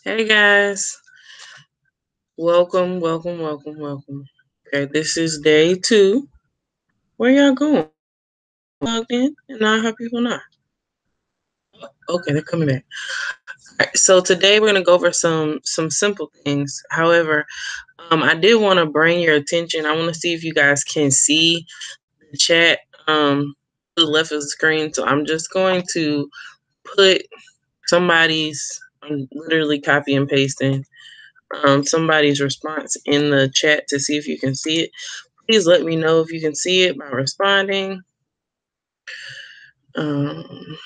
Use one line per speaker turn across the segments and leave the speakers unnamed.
Hey guys, welcome, welcome, welcome, welcome. Okay, this is day 2. Where y'all going? Logged in, and now have people not. Okay, they're coming back. All right, so today we're gonna go over some simple things. However, I did want to bring your attention. I want to see if you guys can see the chat to the left of the screen. So I'm just going to put somebody's. I'm literally copy and pasting somebody's response in the chat to see if you can see it. Please let me know if you can see it by responding. Um,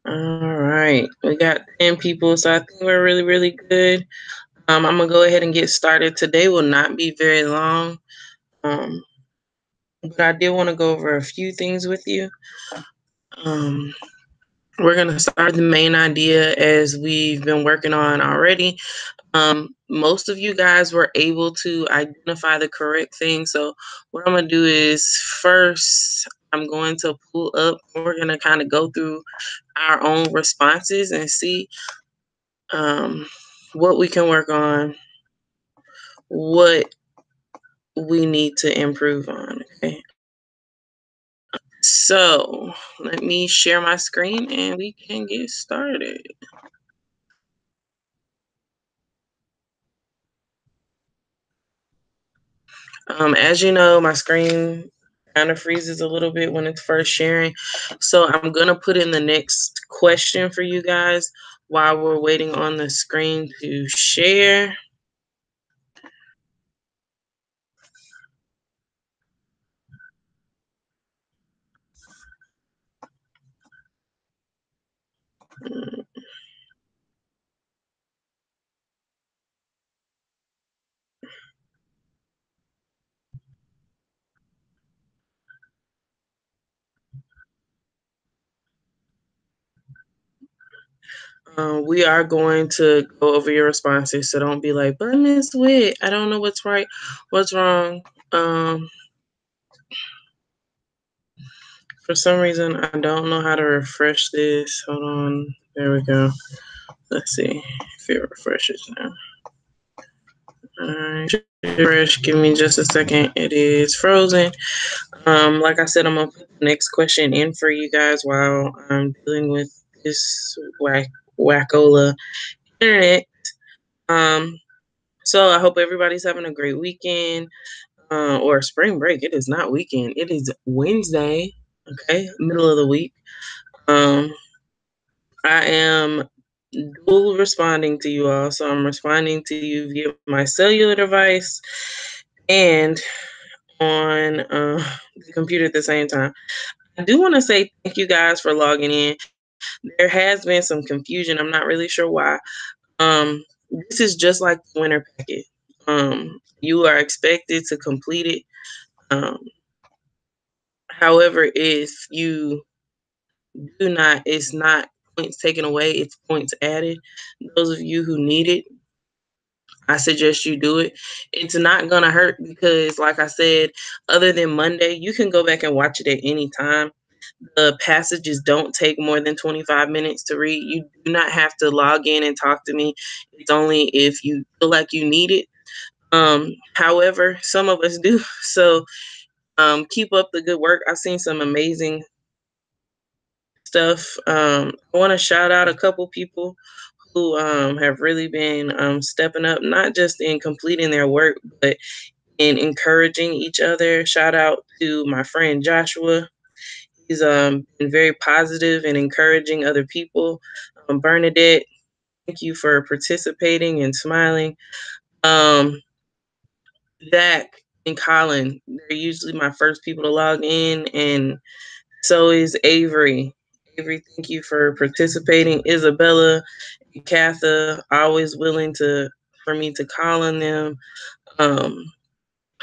all right, we got 10 people, so I think we're really, really good. I'm gonna go ahead and get started. Today will not be very long, but I did want to go over a few things with you. We're gonna start the main idea as we've been working on already. Most of you guys were able to identify the correct thing. So what I'm gonna do is first I'm going to pull up. We're gonna kind of go through our own responses and see what we can work on, what we need to improve on. Okay. So let me share my screen and we can get started. As you know, my screen kind of freezes a little bit when it's first sharing. So I'm going to put in the next question for you guys while we're waiting on the screen to share. We are going to go over your responses, so don't be like, but Miss Witt, I don't know what's right, what's wrong. For some reason, I don't know how to refresh this. Hold on. There we go. Let's see if it refreshes now. All right. Refresh. Give me just a second. It is frozen. Like I said, I'm gonna put the next question in for you guys while I'm dealing with this wackola internet. Um, so I hope everybody's having a great weekend or spring break. It is not weekend. It is Wednesday. Okay, middle of the week. I am dual responding to you all. So I'm responding to you via my cellular device and on the computer at the same time. I do want to say thank you guys for logging in. There has been some confusion. I'm not really sure why. This is just like the winter packet. You are expected to complete it. Um, However, if you do not, it's not points taken away, it's points added. Those of you who need it, I suggest you do it. It's not gonna hurt because, like I said, other than Monday, you can go back and watch it at any time. The passages don't take more than 25 minutes to read. You do not have to log in and talk to me. It's only if you feel like you need it. However, some of us do. So keep up the good work. I've seen some amazing stuff. I want to shout out a couple people who have really been stepping up, not just in completing their work, but in encouraging each other. Shout out to my friend Joshua. He's been very positive and encouraging other people. Bernadette, thank you for participating and smiling. Um, Zach and Colin, they're usually my first people to log in, and so is Avery. Avery, thank you for participating. Isabella and Katha, always willing for me to call on them. Um,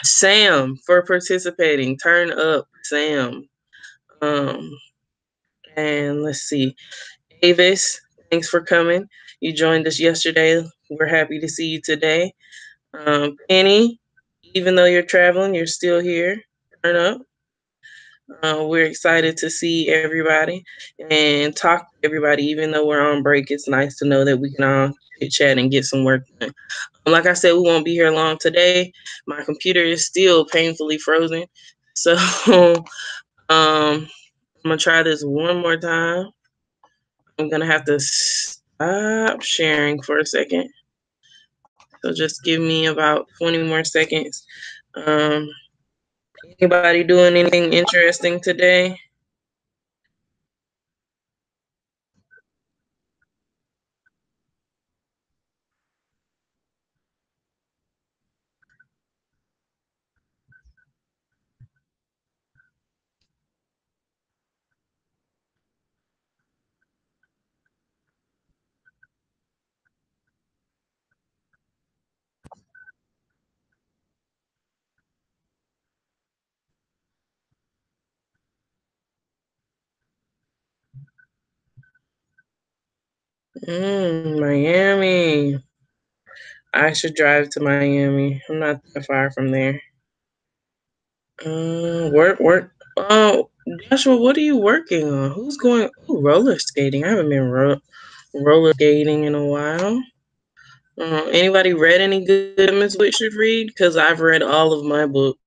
Sam for participating. Turn up, Sam. Um, And let's see. Avis, thanks for coming. You joined us yesterday. We're happy to see you today. Penny, even though you're traveling, you're still here. Turn up. We're excited to see everybody and talk to everybody. Even though we're on break, it's nice to know that we can all chit chat and get some work done. Like I said, we won't be here long today. My computer is still painfully frozen. So I'm going to try this one more time. I'm going to have to stop sharing for a second. So just give me about 20 more seconds. Um, Anybody doing anything interesting today? Miami. I should drive to Miami. I'm not that far from there. Work. Oh, Joshua, what are you working on? Who's going? Oh, roller skating. I haven't been roller skating in a while. Anybody read any good Miss Witt should read? Because I've read all of my books.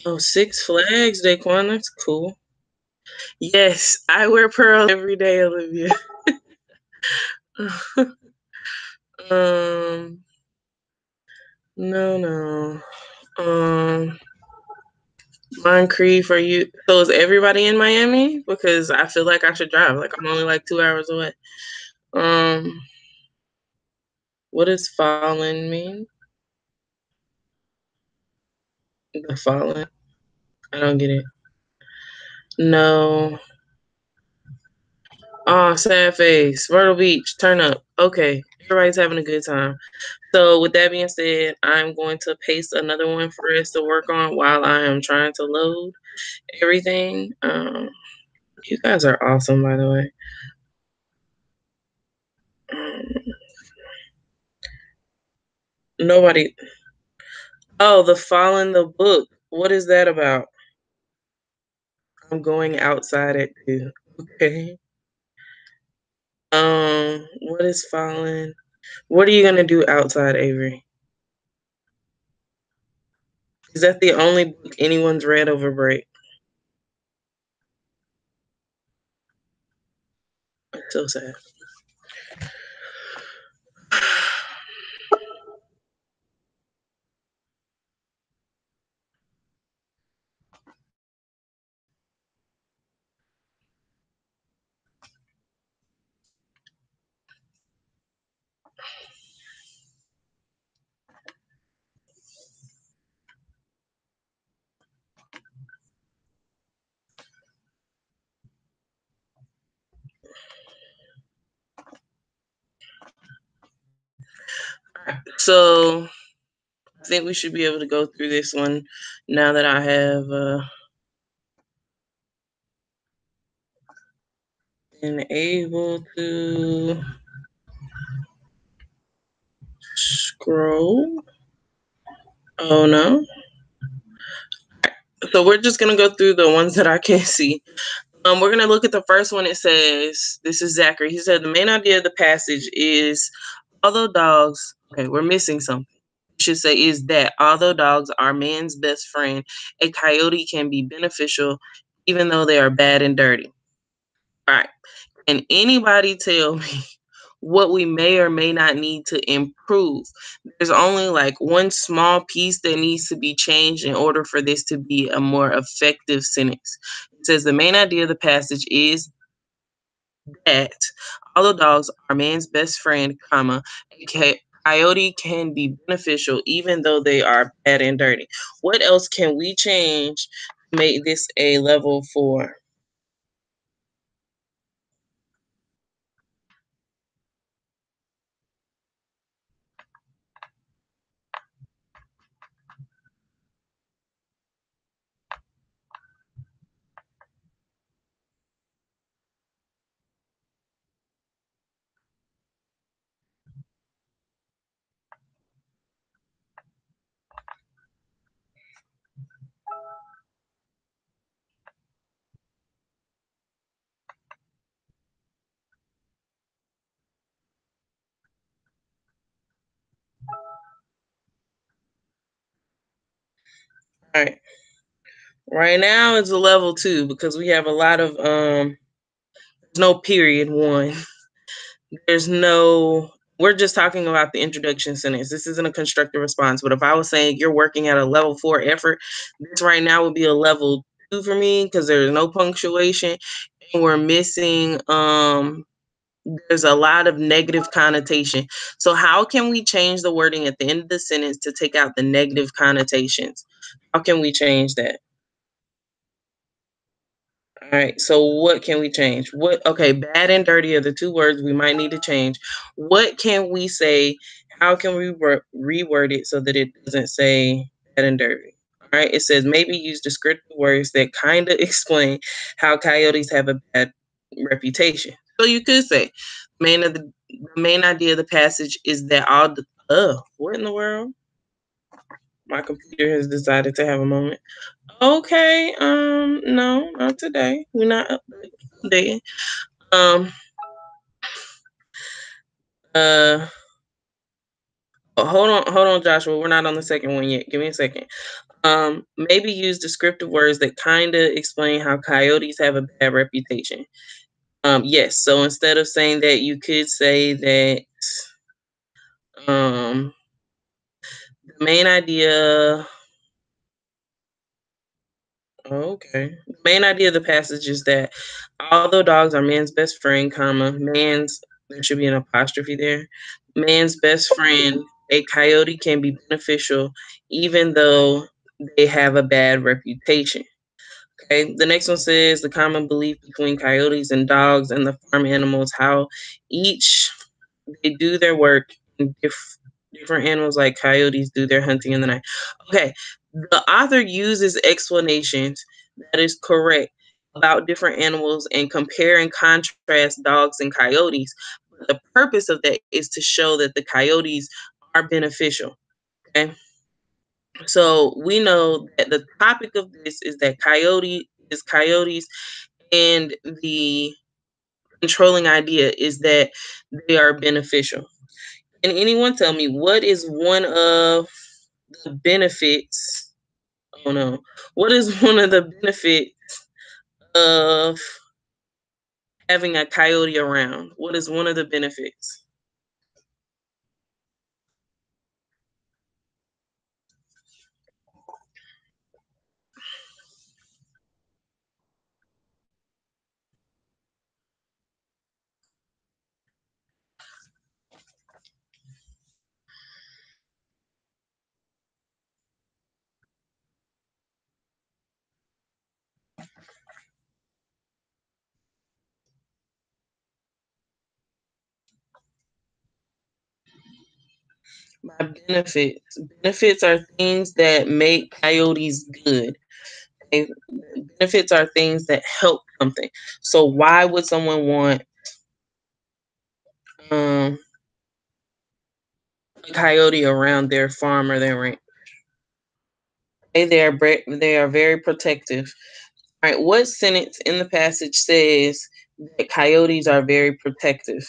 Oh, Six Flags, Daquan, that's cool. Yes, I wear pearls every day, Olivia. um, no. Um, Moncrief, are you? So is everybody in Miami? Because I feel like I should drive. Like I'm only like 2 hours away. Um, what does fallen mean? The fallen? I don't get it. No. Oh, sad face. Myrtle Beach, turn up. Okay, everybody's having a good time. So with that being said, I'm going to paste another one for us to work on while I am trying to load everything. You guys are awesome, by the way. Um, Nobody. Oh, the Fallen the book. What is that about? I'm going outside at 2. Okay. What is Fallen? What are you gonna do outside, Avery? Is that the only book anyone's read over break? It's so sad. So I think we should be able to go through this one now that I have been able to scroll. Oh no. So we're just gonna go through the ones that I can see. We're gonna look at the first one. It says, this is Zachary. He said the main idea of the passage is although dogs, okay, we're missing something. We should say is that although dogs are man's best friend, a coyote can be beneficial even though they are bad and dirty. All right. Can anybody tell me what we may or may not need to improve? There's only like one small piece that needs to be changed in order for this to be a more effective sentence. It says the main idea of the passage is that although dogs are man's best friend, comma, a coyote can be beneficial even though they are bad and dirty. What else can we change to make this a level 4? All right. Right now it's a level 2 because we have a lot of there's no period 1. There's no we're just talking about the introduction sentence. This isn't a constructive response, but if I was saying you're working at a level 4 effort, this right now would be a level 2 for me because there's no punctuation and we're missing there's a lot of negative connotation. So how can we change the wording at the end of the sentence to take out the negative connotations? How can we change that? All right, so what can we change? Okay, bad and dirty are the 2 words we might need to change. What can we say? How can we reword it so that it doesn't say bad and dirty? All right, it says maybe use descriptive words that kind of explain how coyotes have a bad reputation. So you could say, the main idea of the passage is that what in the world? My computer has decided to have a moment. Okay, no, not today. We're not updating. Um, uh, hold on, Joshua. We're not on the second one yet. Give me a second. Maybe use descriptive words that kind of explain how coyotes have a bad reputation. Yes. So instead of saying that, you could say that the main idea. Okay. The main idea of the passage is that although dogs are man's best friend, there should be an apostrophe there. Man's best friend, a coyote can be beneficial even though they have a bad reputation. Okay. The next one says the common belief between coyotes and dogs and the farm animals, how each they do their work in different animals like coyotes do their hunting in the night. Okay. The author uses explanations that is correct about different animals and compare and contrast dogs and coyotes. But the purpose of that is to show that the coyotes are beneficial. Okay. So we know that the topic of this is that coyotes, and the controlling idea is that they are beneficial. Can anyone tell me what is one of the benefits? Oh no. What is one of the benefits of having a coyote around? What is one of the benefits? By benefits. Benefits are things that make coyotes good. Okay? Benefits are things that help something. So why would someone want um, a coyote around their farm or their ranch? Okay, they are very protective. All right, what sentence in the passage says that coyotes are very protective?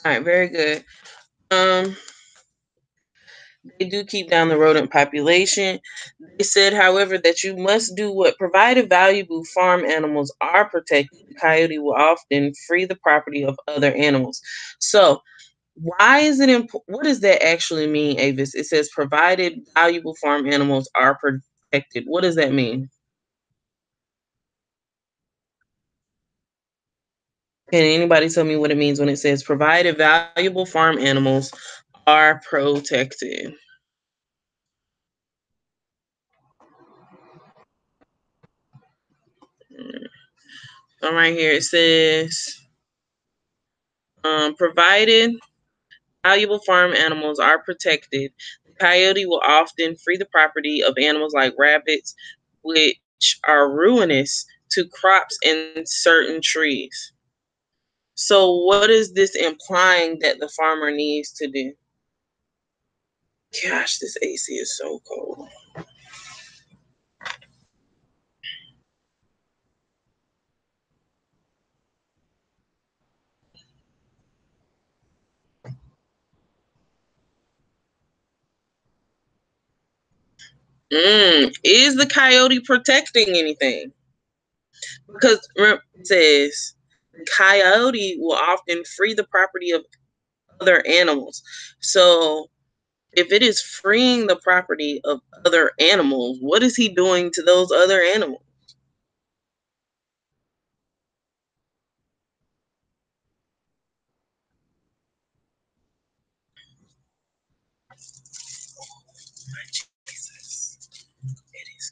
All right, very good. Um, they do keep down the rodent population. They said, however, that you must do what provided valuable farm animals are protected. The coyote will often free the property of other animals. So, why is it important? What does that actually mean, Avis? It says provided valuable farm animals are protected. What does that mean? Can anybody tell me what it means when it says provided valuable farm animals are protected? right here it says, provided valuable farm animals are protected, the coyote will often free the property of animals like rabbits, which are ruinous to crops and certain trees. So, what is this implying that the farmer needs to do? Gosh, this AC is so cold. Is the coyote protecting anything? Because remember, it says the coyote will often free the property of other animals. So, if it is freeing the property of other animals, what is he doing to those other animals? Jesus, it is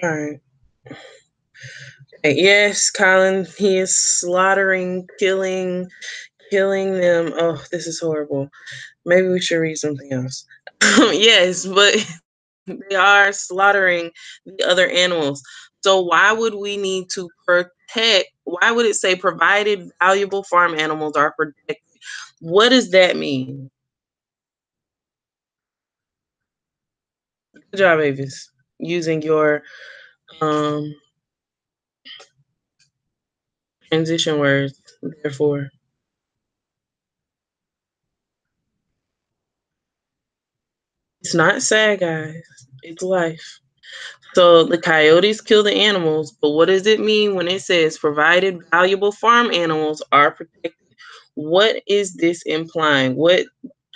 all right. Yes, Colin, he is slaughtering, killing them. Oh, this is horrible. Maybe we should read something else. Yes, but they are slaughtering the other animals. So why would we need to protect? Why would it say provided valuable farm animals are protected? What does that mean? Good job, Avis. Using your um transition words, therefore. It's not sad, guys. It's life. So the coyotes kill the animals, but what does it mean when it says provided valuable farm animals are protected? What is this implying? What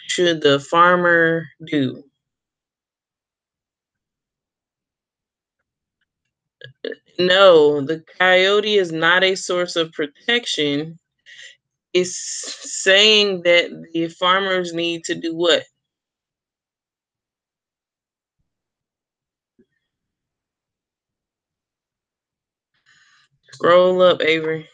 should the farmer do? No, the coyote is not a source of protection. It's saying that the farmers need to do what? Scroll up, Avery.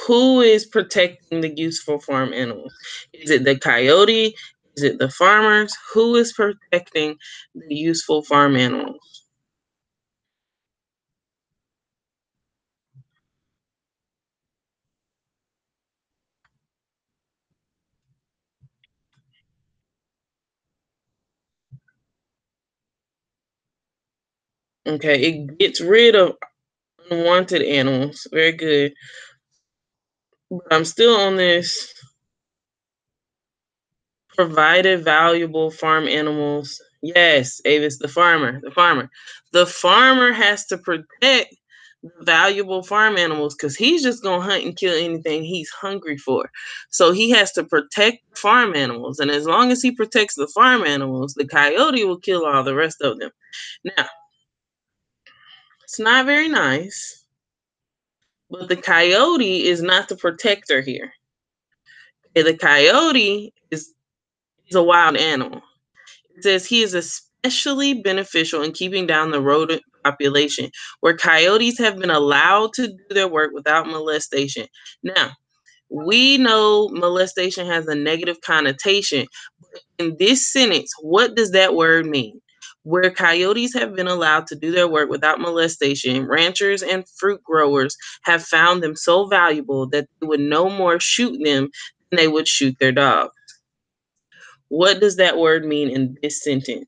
Who is protecting the useful farm animals? Is it the coyote? Is it the farmers? Who is protecting the useful farm animals? Okay, it gets rid of unwanted animals. Very good. But I'm still on this provided valuable farm animals. Yes, Avis, the farmer, the farmer. The farmer has to protect valuable farm animals because he's just gonna hunt and kill anything he's hungry for. So he has to protect farm animals, and as long as he protects the farm animals, the coyote will kill all the rest of them. Now, it's not very nice, But the coyote is not the protector here. Okay, the coyote is a wild animal. It says he is especially beneficial in keeping down the rodent population, where coyotes have been allowed to do their work without molestation. Now, we know molestation has a negative connotation. In this sentence, what does that word mean? Where coyotes have been allowed to do their work without molestation, ranchers and fruit growers have found them so valuable that they would no more shoot them than they would shoot their dog. What does that word mean in this sentence?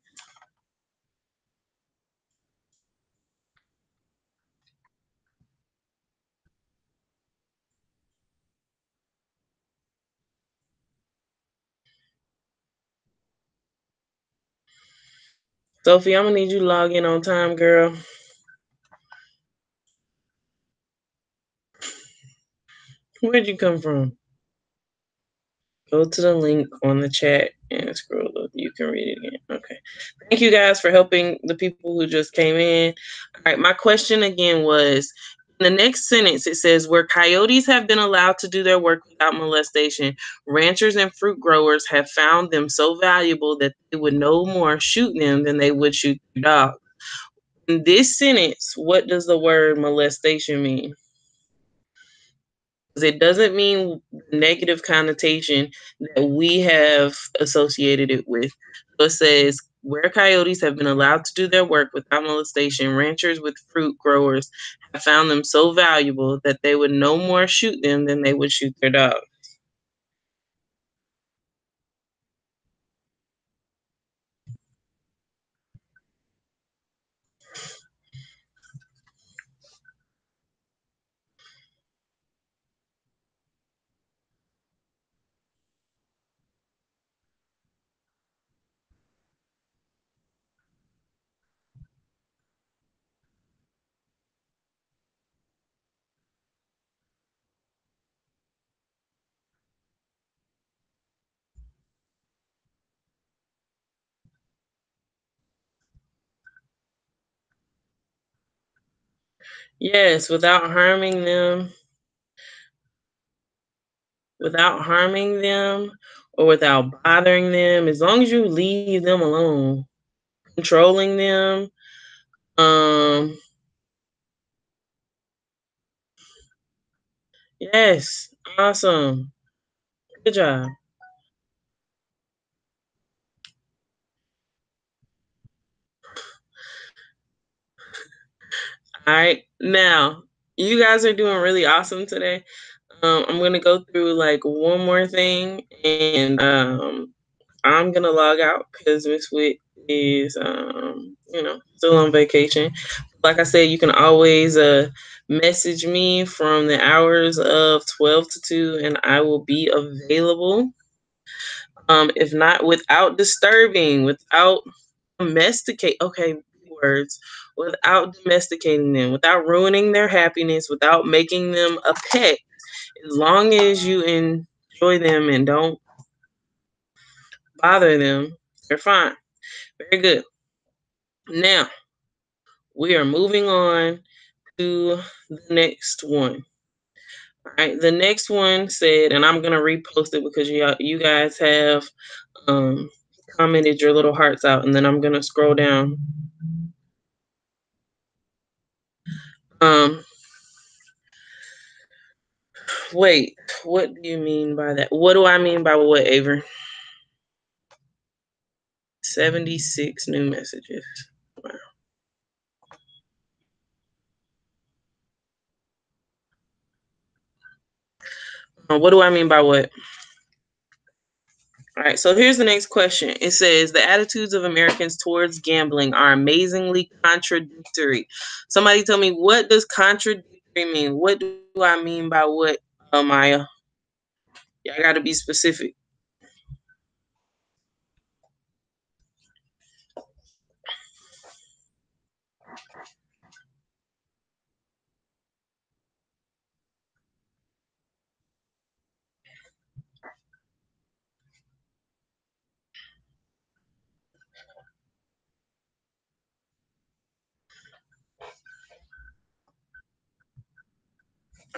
Sophie, I'm gonna need you to log in on time, girl. Where'd you come from? Go to the link on the chat and scroll up. You can read it again. Okay. Thank you guys for helping the people who just came in. All right. My question again was in the next sentence, it says, where coyotes have been allowed to do their work without molestation, ranchers and fruit growers have found them so valuable that they would no more shoot them than they would shoot their dog. In this sentence, what does the word molestation mean? It doesn't mean negative connotation that we have associated it with. So it says, where coyotes have been allowed to do their work without molestation, ranchers with fruit growers have found them so valuable that they would no more shoot them than they would shoot their dog. Yes, without harming them or without bothering them, as long as you leave them alone, controlling them. Um, yes, awesome. Good job. All right. Now, you guys are doing really awesome today. I'm gonna go through like one more thing and I'm gonna log out because Miss Witt is still on vacation. Like I said, you can always message me from the hours of 12 to 2 and I will be available. If not, without disturbing, without domesticate, okay, words, without domesticating them, without ruining their happiness, without making them a pet, as long as you enjoy them and don't bother them, they're fine. Very good. Now we are moving on to the next one. All right, the next one said, and I'm gonna repost it because you guys have um, commented your little hearts out, and then I'm gonna scroll down. Um, Wait, what do you mean by that? What do I mean by what, Avery? 76 new messages. Wow. What do I mean by what? All right, so here's the next question. It says the attitudes of Americans towards gambling are amazingly contradictory. Somebody tell me, what does contradictory mean? What do I mean by what, Maya? Yeah, I got to be specific.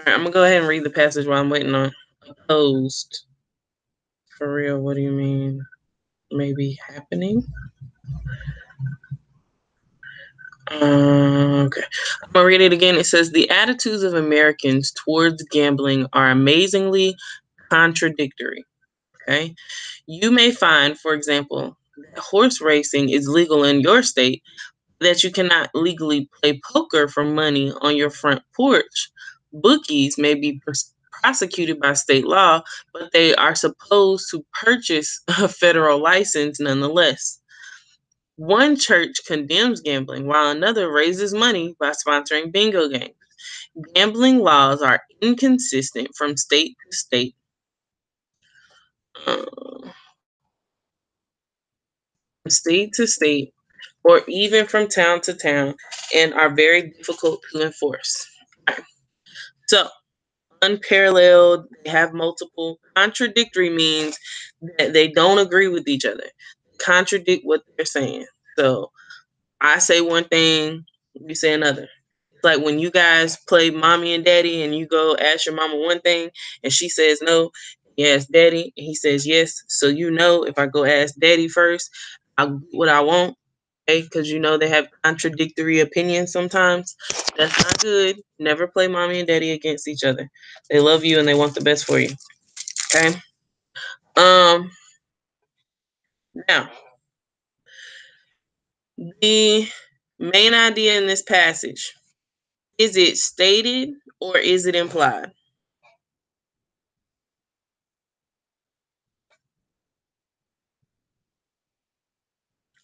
All right, I'm gonna go ahead and read the passage while I'm waiting on opposed. For real, what do you mean? Maybe happening? Okay. I'm gonna read it again. It says the attitudes of Americans towards gambling are amazingly contradictory. Okay. You may find, for example, that horse racing is legal in your state, that you cannot legally play poker for money on your front porch. Bookies may be prosecuted by state law, but they are supposed to purchase a federal license nonetheless. One church condemns gambling while another raises money by sponsoring bingo games. Gambling laws are inconsistent from state to state. Uh, State to state, or even from town to town, and are very difficult to enforce. Right. So, unparalleled, they have multiple. Contradictory means that they don't agree with each other, contradict what they're saying. So, I say one thing, you say another. It's like when you guys play mommy and daddy and you go ask your mama one thing and she says no, you ask daddy and he says yes. So you know if I go ask daddy first, I'll get what I want. Okay, because you know they have contradictory opinions sometimes. That's not good. Never play mommy and daddy against each other. They love you and they want the best for you. Okay. Um Now, the main idea in this passage, is it stated or is it implied?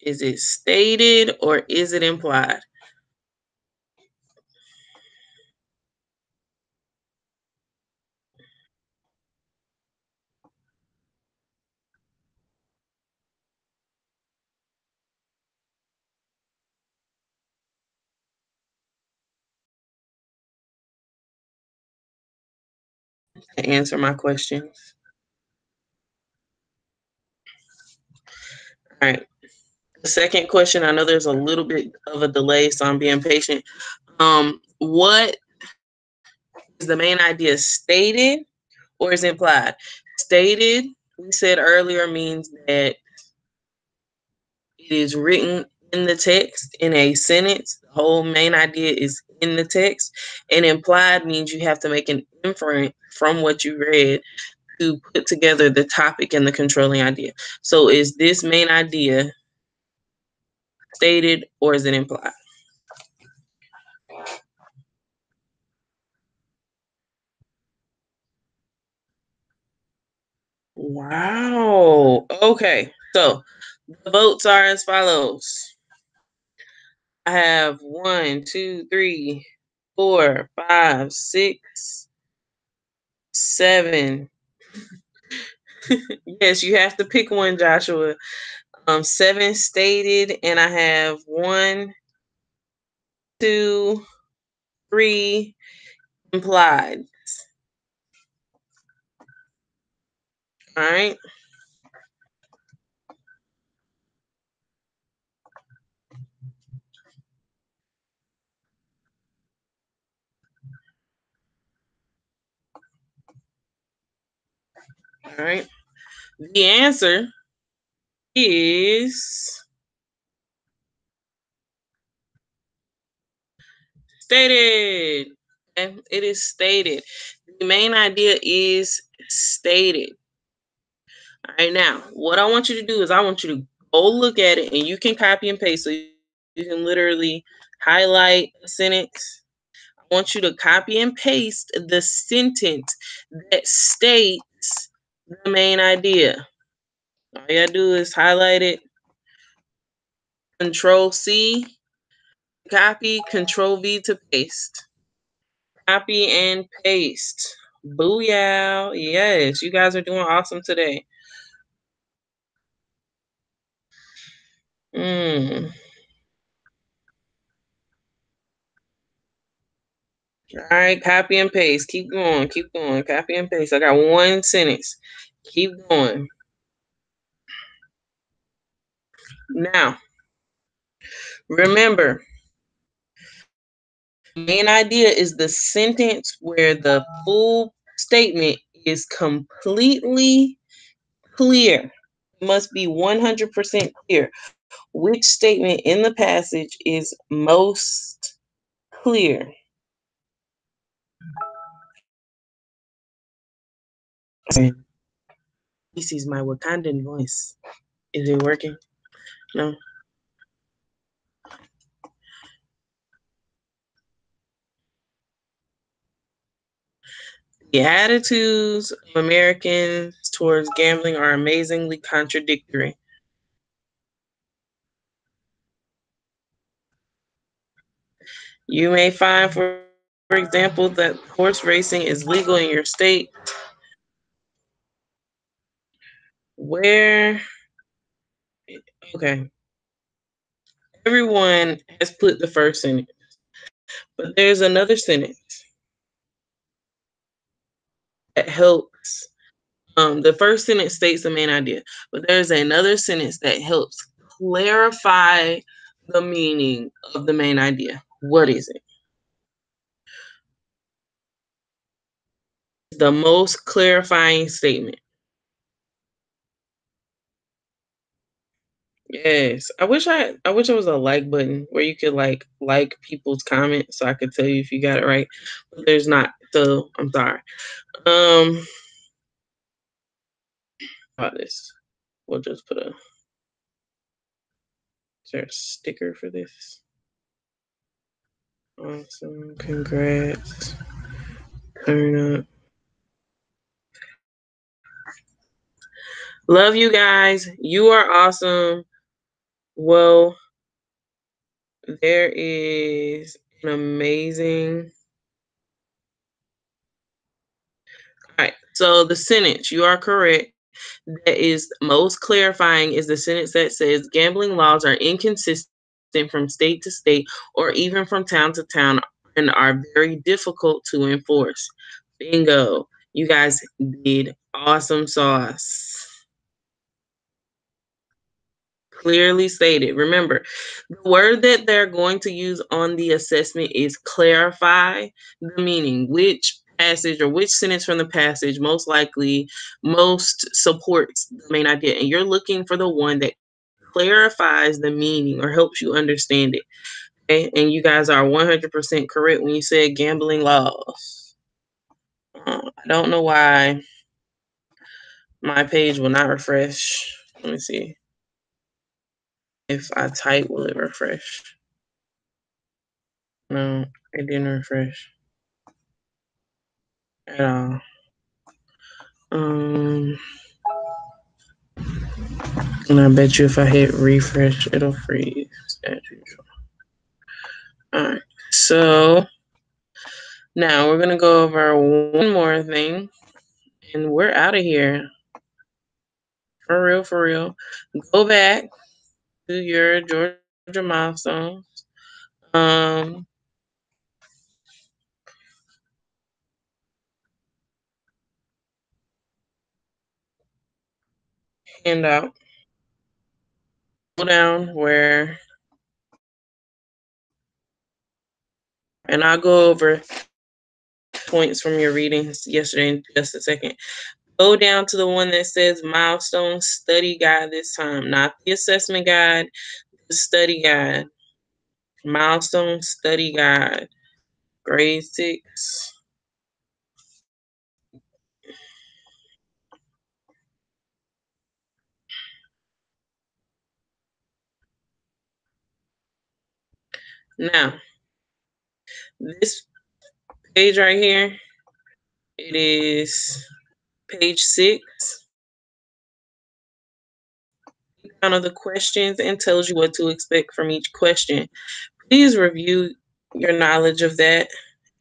Is it stated or is it implied? To answer my questions. All right. The second question, I know there's a little bit of a delay, so I'm being patient. What is the main idea, stated or is implied? Stated, we said earlier, means that it is written in the text in a sentence. The whole main idea is in the text. And implied means you have to make an inference from what you read to put together the topic and the controlling idea. So is this main idea stated or is it implied? Wow. Okay. So the votes are as follows. I have 1, 2, 3, 4, 5, 6, 7. Yes, you have to pick one, Joshua. 7 stated, and I have 1, 2, 3 implied. All right. All right. The answer is stated. Okay? It is stated. The main idea is stated. All right, now, what I want you to do is I want you to go look at it and you can copy and paste. So you can literally highlight a sentence. I want you to copy and paste the sentence that states the main idea. All you gotta do is highlight it, Control C, copy, Control V to paste. Copy and paste. Booyah. Yes, you guys are doing awesome today. Mm. All right, copy and paste. Keep going, keep going. Copy and paste. I got one sentence. Keep going. Now, remember, Main idea is the sentence where the full statement is completely clear. It must be 100% clear. Which statement in the passage is most clear? This is my Wakandan voice. Is it working? No. The attitudes of Americans towards gambling are amazingly contradictory. You may find, for example, that horse racing is legal in your state where, okay, everyone has put the first sentence, but there's another sentence that helps. The first sentence states the main idea, but there's another sentence that helps clarify the meaning of the main idea. What is it? The most clarifying statement. Yes. I wish it was a like button where you could like people's comments so I could tell you if you got it right. But there's not. So I'm sorry. Um about this. We'll just put a is there a sticker for this? Awesome. Congrats. Turn up. Love you guys. You are awesome. Well, there is an amazing. All right. So the sentence, you are correct. That is most clarifying is the sentence that says gambling laws are inconsistent from state to state or even from town to town and are very difficult to enforce. Bingo. You guys did awesome sauce. Clearly stated. Remember, the word that they're going to use on the assessment is clarify the meaning. Which passage or which sentence from the passage most supports the main idea. And you're looking for the one that clarifies the meaning or helps you understand it. Okay? And you guys are 100% correct when you said gambling laws. I don't know why my page will not refresh. Let me see. If I type, will it refresh? No, it didn't refresh at all. Um, and I bet you if I hit refresh, it'll freeze as usual. All right, so now we're gonna go over one more thing, and we're out of here. For real, for real. Go back to your Georgia milestones. Um, Handout. Go down where, and I'll go over points from your readings yesterday in just a second. Go down to the one that says Milestone Study Guide this time, not the assessment guide, the study guide. Milestone Study Guide, grade 6. Now, this page right here, it is page 6. Kind of the questions and tells you what to expect from each question. Please review your knowledge of that.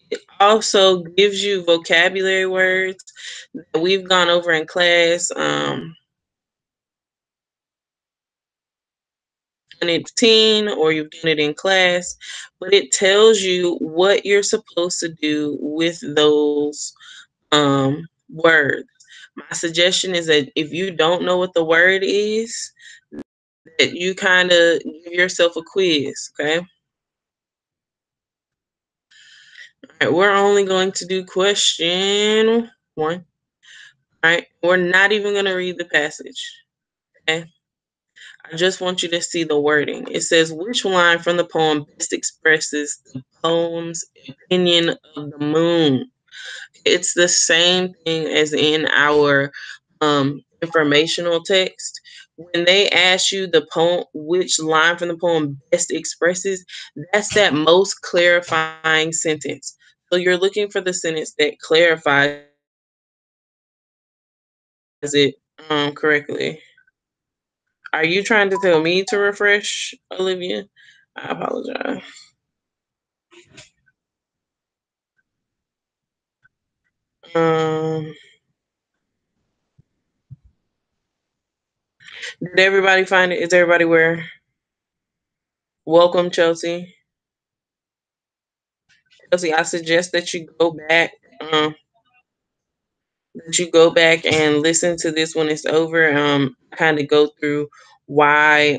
It also gives you vocabulary words that we've gone over in class. Done it 10 or you've done it in class, but it tells you what you're supposed to do with those words. My suggestion is that if you don't know what the word is, that you kind of give yourself a quiz, okay? All right, we're only going to do question 1. All right, we're not even going to read the passage. Okay. I just want you to see the wording. It says, which line from the poem best expresses the poem's opinion of the moon? It's the same thing as in our informational text. When they ask you the poem, which line from the poem best expresses, that's that most clarifying sentence. So you're looking for the sentence that clarifies it correctly. Are you trying to tell me to refresh, Olivia? I apologize. Um, did everybody find it? Is everybody where? Welcome, Chelsea. Chelsea, I suggest that you go back. Um, that you go back and listen to this when it's over. Kind of go through why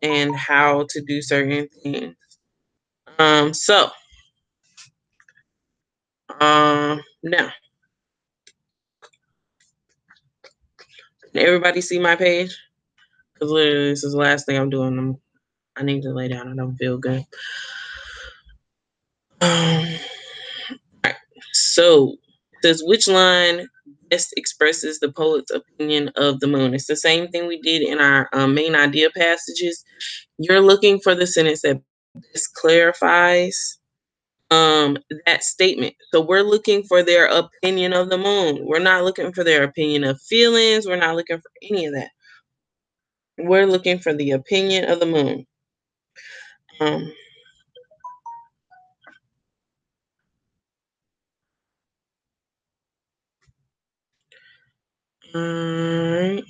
and how to do certain things. So now, can everybody see my page? Because literally, this is the last thing I'm doing. I need to lay down. I don't feel good. Right. So, it says which line best expresses the poet's opinion of the moon? It's the same thing we did in our main idea passages. You're looking for the sentence that best clarifies that statement. So we're looking for their opinion of the moon. We're not looking for their opinion of feelings. We're not looking for any of that. We're looking for the opinion of the moon. Um, Alright.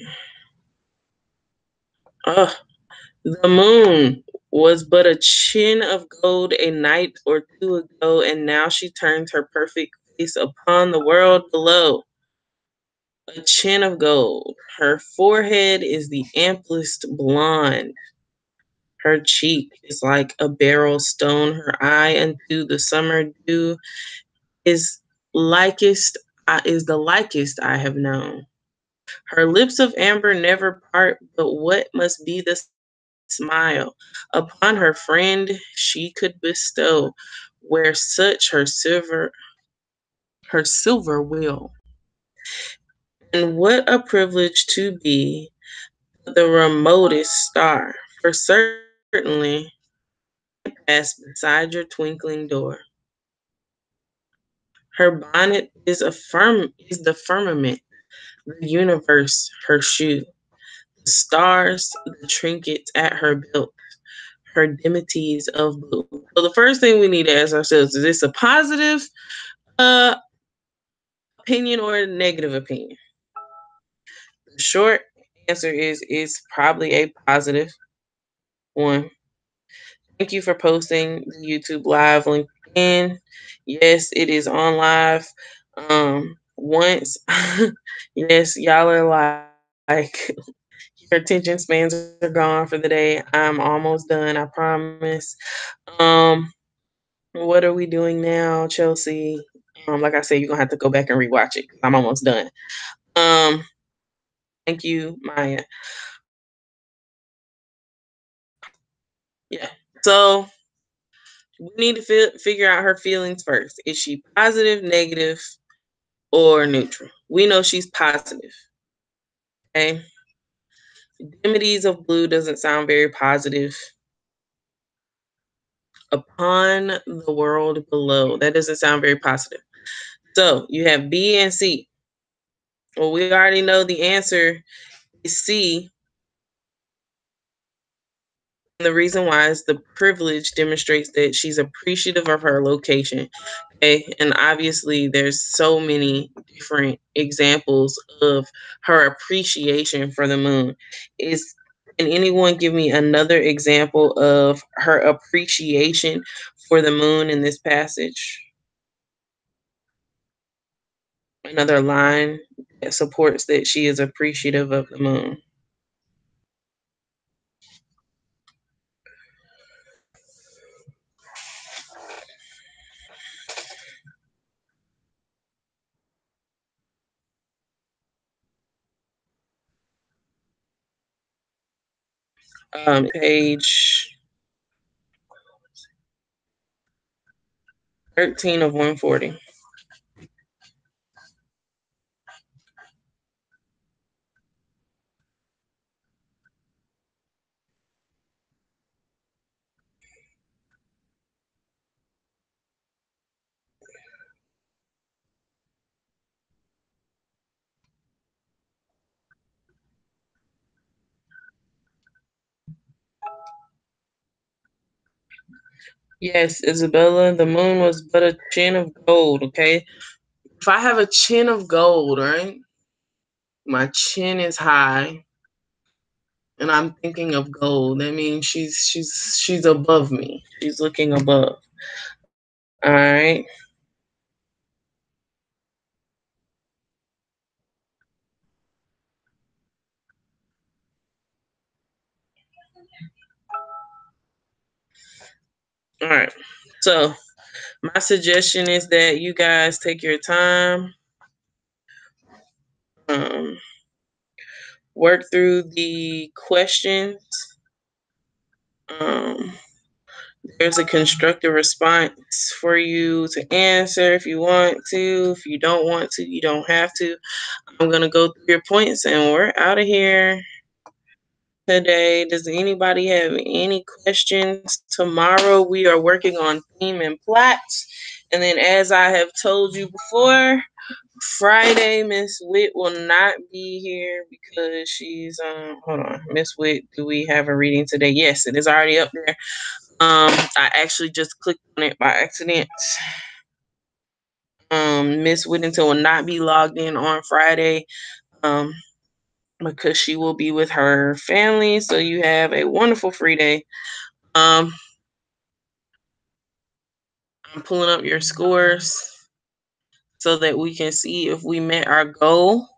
The moon was but a chin of gold a night or two ago, and now she turns her perfect face upon the world below. A chin of gold. Her forehead is the amplest blonde. Her cheek is like a beryl stone. Her eye unto the summer dew is is the likest I have known. Her lips of amber never part, but what must be the smile upon her friend she could bestow, where such her silver will. And what a privilege to be the remotest star, for certainly I pass beside your twinkling door. Her bonnet is the firmament, the universe her shoe, the stars, the trinkets at her belt, her dimities of blue. So the first thing we need to ask ourselves is this a positive uh, opinion or a negative opinion? The short answer is it's probably a positive one. Thank you for posting the YouTube live link in. Yes, it is on live. Once, yes, y'all are like your attention spans are gone for the day. I'm almost done. I promise. Um, what are we doing now, Chelsea? Like I said, you're gonna have to go back and rewatch it. I'm almost done. Um, thank you, Maya. Yeah. So we need to figure out her feelings first. Is she positive, negative, or neutral? We know she's positive. Okay. Dimities of blue doesn't sound very positive. Upon the world below. That doesn't sound very positive. So you have B and C. Well, we already know the answer is C. And the reason why is the privilege demonstrates that she's appreciative of her location. Okay. And obviously, there's so many different examples of her appreciation for the moon. Can anyone give me another example of her appreciation for the moon in this passage? Another line that supports that she is appreciative of the moon. Page 13 of 140. Yes, Isabella, the moon was but a chin of gold, okay? If I have a chin of gold, right? My chin is high and I'm thinking of gold. That means she's above me. She's looking above. All right. All right. So, my suggestion is that you guys take your time, um, work through the questions. Um, there's a constructive response for you to answer if you want to. If you don't want to, you don't have to. I'm going to go through your points and we're out of here today. Does anybody have any questions? Tomorrow we are working on theme and plots. And then as I have told you before, Friday, Miss Witt will not be here because she's hold on. Miss Witt, do we have a reading today? Yes, it is already up there. I actually just clicked on it by accident. Miss Whittington will not be logged in on Friday. Because she will be with her family. So you have a wonderful free day. I'm pulling up your scores so that we can see if we met our goal,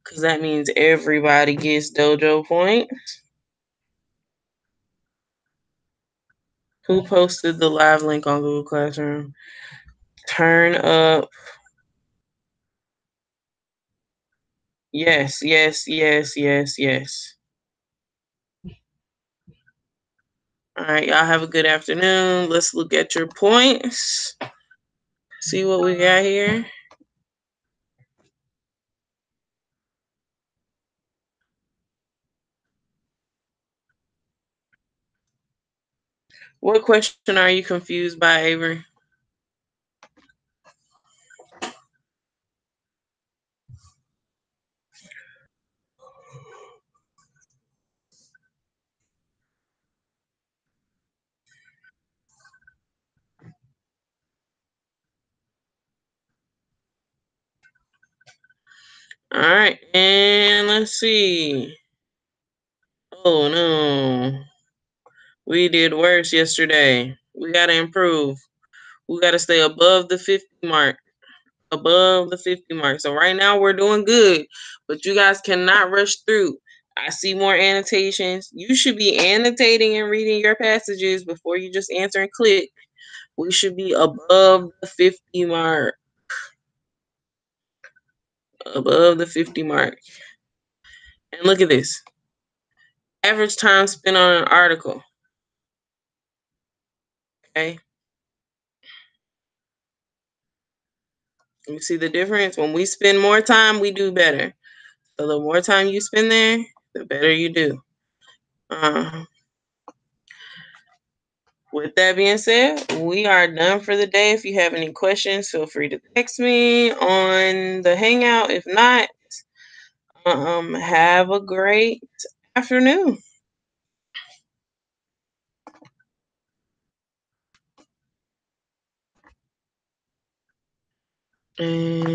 because that means everybody gets dojo points. Who posted the live link on Google Classroom? Turn up. Yes, yes, yes, yes, yes. All right, y'all have a good afternoon. Let's look at your points. See what we got here. What question are you confused by, Avery? All right, and let's see. Oh no, we did worse yesterday. We gotta improve. We gotta stay above the 50 mark. Above the 50 mark. So right now we're doing good, but you guys cannot rush through. I see more annotations. You should be annotating and reading your passages before you just answer and click. We should be above the 50 mark. Above the 50 mark. And look at this. Average time spent on an article. Okay. You see the difference? When we spend more time, we do better. So the more time you spend there, the better you do. With that being said, we are done for the day. If you have any questions, feel free to text me on the Hangout. If not, have a great afternoon. And